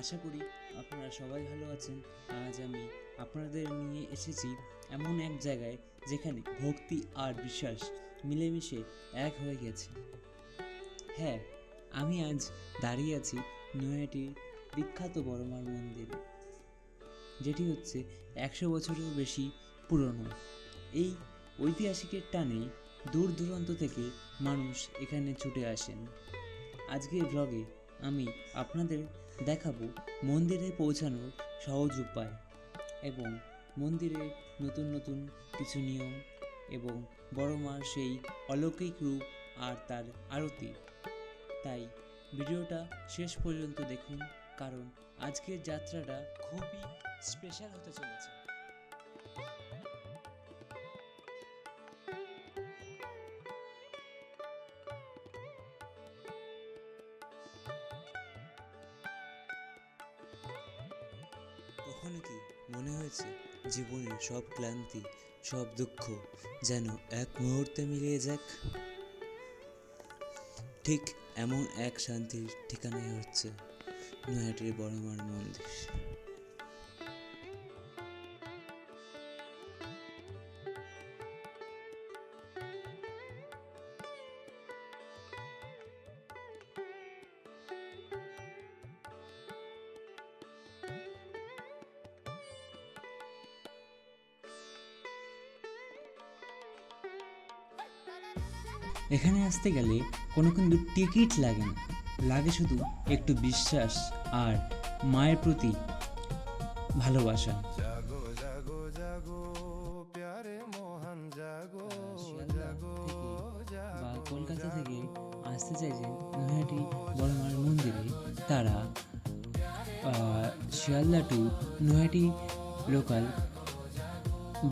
আশা করি আপনারা সবাই ভালো আছেন। আজ আমি আপনাদের নিয়ে এসেছি এমন এক জায়গায় যেখানে ভক্তি আর বিশ্বাস মিলেমিশে এক হয়ে গেছে। হ্যাঁ, আমি আজ দাঁড়িয়ে আছি নৈহাটির বিখ্যাত বড়মার মন্দিরে, যেটি হচ্ছে 100 বছরেরও বেশি পুরনো। এই ঐতিহাসিকের টানে দূর দূরান্ত থেকে মানুষ এখানে ছুটে আসেন। আজকের ব্লগে আমি আপনাদের দেখাবো মন্দিরে পৌঁছানোর সহজ উপায় এবং মন্দিরের নতুন নতুন কিছু নিয়ম এবং বড় মার সেই অলৌকিক রূপ আর তার আরতি। তাই ভিডিওটা শেষ পর্যন্ত দেখুন, কারণ আজকের যাত্রাটা খুবই স্পেশাল হতে চলেছে। কখনো কি মনে হয়েছে জীবনের সব ক্লান্তি, সব দুঃখ যেন এক মুহূর্তে মিলিয়ে যাক? ঠিক এমন এক শান্তির ঠিকানাই হচ্ছে নৈহাটির বড়মার মন্দির। এখানে আসতে গেলে কোনো কিন্তু টিকিট লাগে না, লাগে শুধু একটু বিশ্বাস আর মায়ের প্রতি ভালোবাসা। জাগো জাগো জাগো প্যারে মোহন জাগো শিয়ালদা জাগো থেকে বা জাগো কলকাতা থেকে জাগো আসতে চাইছেন নৈহাটি বড়মার মন্দিরে, তারা শিয়ালদা টু নৈহাটি লোকাল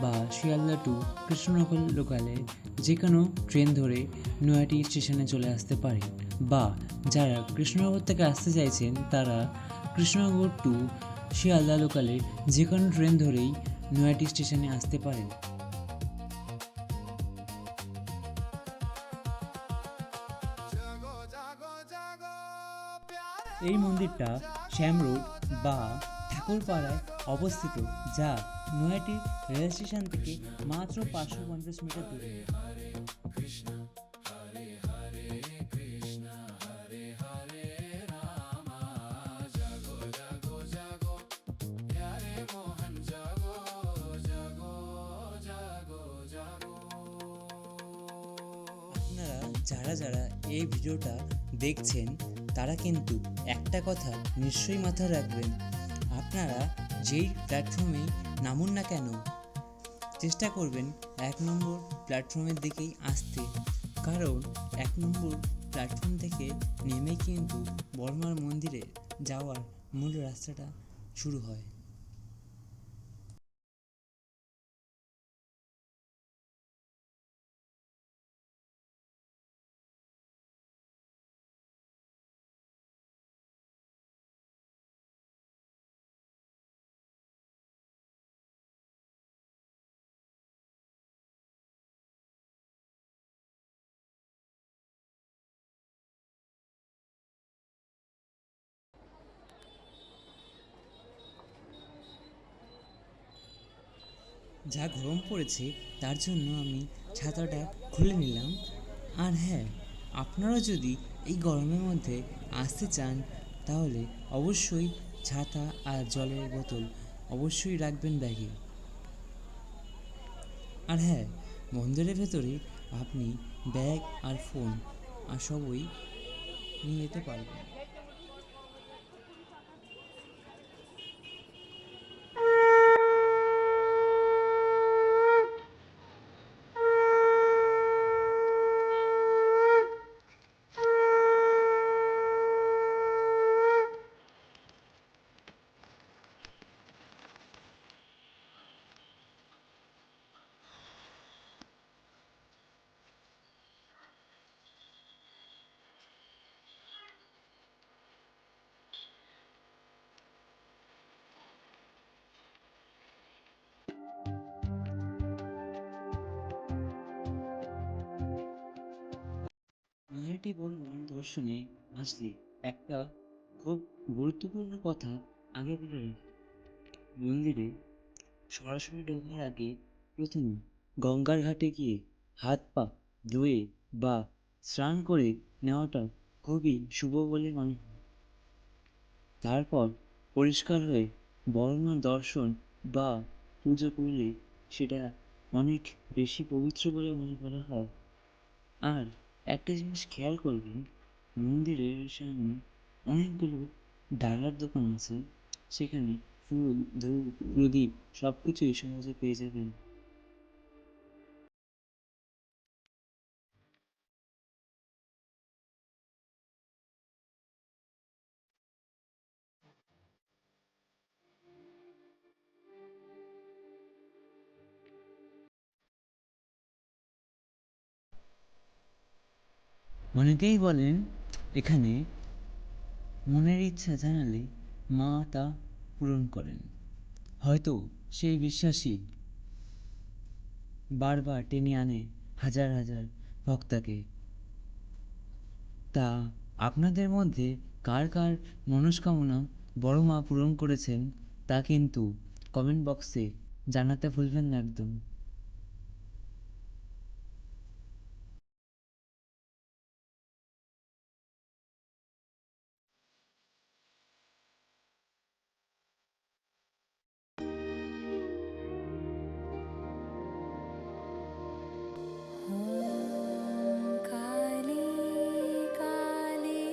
বা শিয়ালদা টু কৃষ্ণনগর লোকালে যে কোনো ট্রেন ধরে নৈহাটি স্টেশনে চলে আসতে পারেন, বা যারা কৃষ্ণনগর থেকে আসতে চাইছেন তারা কৃষ্ণনগর টু শিয়ালদা লোকালের যে কোনো ট্রেন ধরেই নৈহাটি স্টেশনে আসতে পারেন। জাগো জাগো জাগো প্যারে এই মন্দিরটা শ্যাম রোড বা ঠাকুরপাড়ায় অবস্থিত, যা নৈহাটি রেল স্টেশন থেকে মাত্র 550 মিটার দূরে। আপনারা যারা যারা এই ভিডিওটা দেখছেন তারা কিন্তু একটা কথা নিশ্চয়ই মাথায় রাখবেন, আপনারা যেই প্ল্যাটফর্মেই নামুন না কেন চেষ্টা করবেন 1 নম্বর প্ল্যাটফর্মের দিকেই আসতে, কারণ 1 নম্বর প্ল্যাটফর্ম থেকে নেমে কিন্তু বড়মার মন্দিরে যাওয়ার মূল রাস্তাটা শুরু হয়। যা গরম পড়েছে তার জন্য আমি ছাতাটা খুলে নিলাম। আর হ্যাঁ, আপনারা যদি এই গরমের মধ্যে আসতে চান তাহলে অবশ্যই ছাতা আর জলের বোতল অবশ্যই রাখবেন ব্যাগে। আর হ্যাঁ, মন্দিরের ভেতরে আপনি ব্যাগ আর ফোন আর সবই নিয়ে যেতে পারবেন। নৈহাটি বন দর্শনে আসলে একটা খুব গুরুত্বপূর্ণ কথা আগে বলে রাখি, মন্দিরে সরাসরি ঢোকার আগে প্রথমে গঙ্গার ঘাটে গিয়ে হাত পা ধুয়ে বা স্নান করে নেওয়াটা খুবই শুভ বলে মনে হয়। তারপর পরিষ্কার হয়ে বড়মার দর্শন বা পুজো করলে সেটা অনেক বেশি পবিত্র বলে মনে করা হয়। আর একটা জিনিস খেয়াল করবেন, মন্দিরের সামনে অনেকগুলো ডালার দোকান আছে, সেখানে ফুল, ধূপ, প্রদীপ সব কিছুই সহজে পেয়ে যাবেন। অনেকেই বলেন এখানে মনের ইচ্ছা জানালে মা তা পূরণ করেন। হয়তো সেই বিশ্বাসই বারবার টেনে আনে হাজার হাজার ভক্তকে। তা আপনাদের মধ্যে কার কার মনস্কামনা বড় মা পূরণ করেছেন তা কিন্তু কমেন্ট বক্সে জানাতে ভুলবেন না একদম। काली काली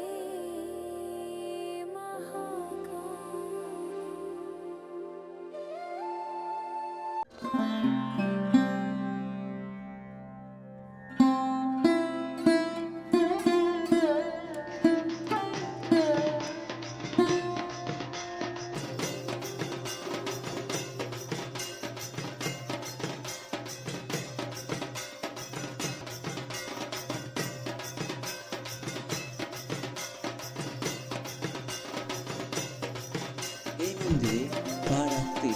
এই মন্দিরে পা রাখতে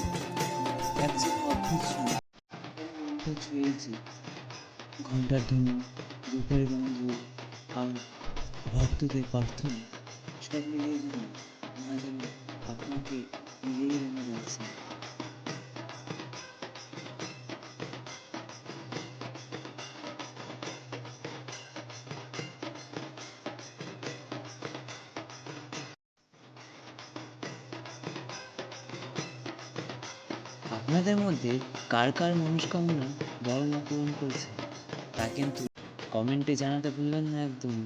একজন অদ্ভুত শান্তি ছুঁয়েছে। ঘন্টার ধ্বনি, ধূপের গন্ধ আর ভক্তদের প্রার্থনা সব মিলিয়ে যেন মা যেন আপনাকে নিজেই রেখে যাচ্ছে। আপনাদের মধ্যে কার কার মনস্কামনা বড় মা পূরণ করেছে তা কিন্তু কমেন্টে জানাতে ভুলবেন না একদম।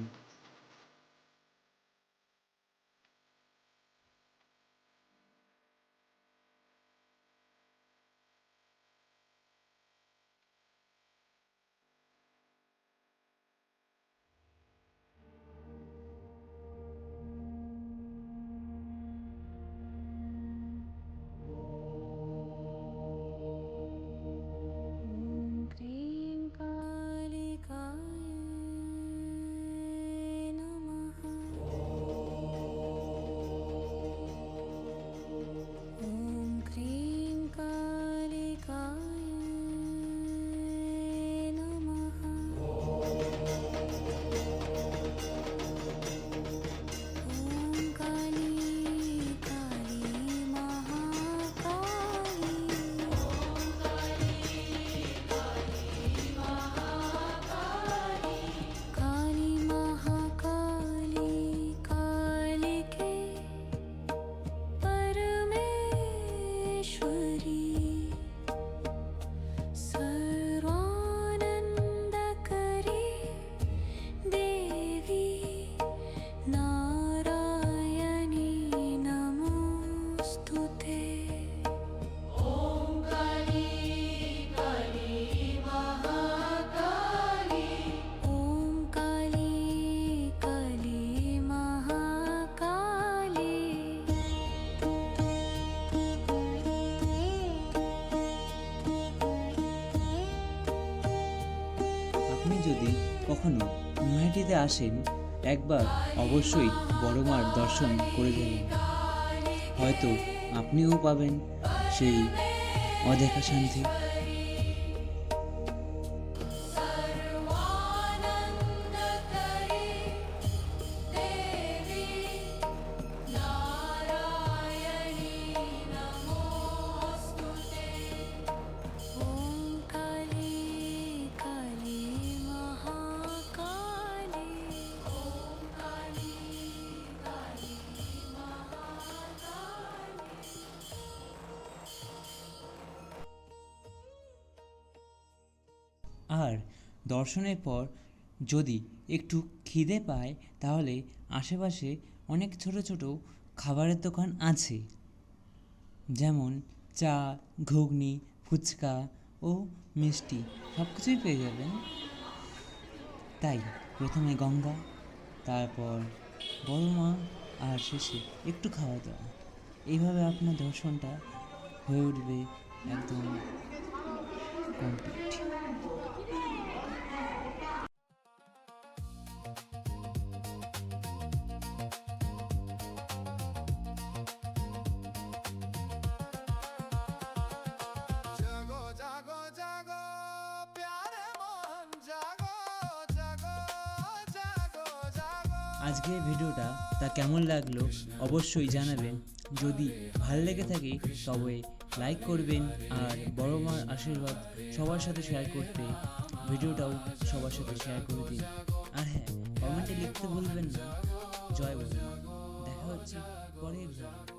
ॐ क्रीं कालिकायै नमः। ॐ क्रीं कालिकायै नमः। ॐ काली काली महाकाली। काली महाकाली कालिके परमेश्वरी सर्वानन्दकरी देवी नारायणी नमोऽस्तुते। ॐ काली काली महाकाली। আপনি যদি কখনো নৈহাটিতে আসেন, একবার অবশ্যই বড় মার দর্শন করে যাবেন। হয়তো আপনিও পাবেন সেই অদেখা শান্তি। सर्वानन्दकरी देवी দর্শনের পর যদি একটু খিদে পায় তাহলে আশেপাশে অনেক ছোট ছোট খাবারের দোকান আছে, যেমন চা, ঘুগনি, ফুচকা ও মিষ্টি সব কিছুই পেয়ে যাবেন। তাই প্রথমে গঙ্গা, তারপর বড় মা, আর শেষে একটু খাওয়া দাওয়া। এইভাবে আপনার দর্শনটা হয়ে উঠবে একদম কমপ্লিট। জাগো জাগো জাগো প্যারে মোহন জাগো জাগো জাগো জাগো আজকের ভিডিওটা তা কেমন লাগলো অবশ্যই জানাবেন। যদি ভালো লেগে থাকে তবে লাইক করবেন, আর বড় মার আশীর্বাদ সবার সাথে শেয়ার করতে ভিডিওটাও সবার সাথে শেয়ার করে দিন। আর হ্যাঁ, কমেন্টে লিখতে ভুলবেন না জয় বড় মা। দেখা হচ্ছে পরের ভিডিও।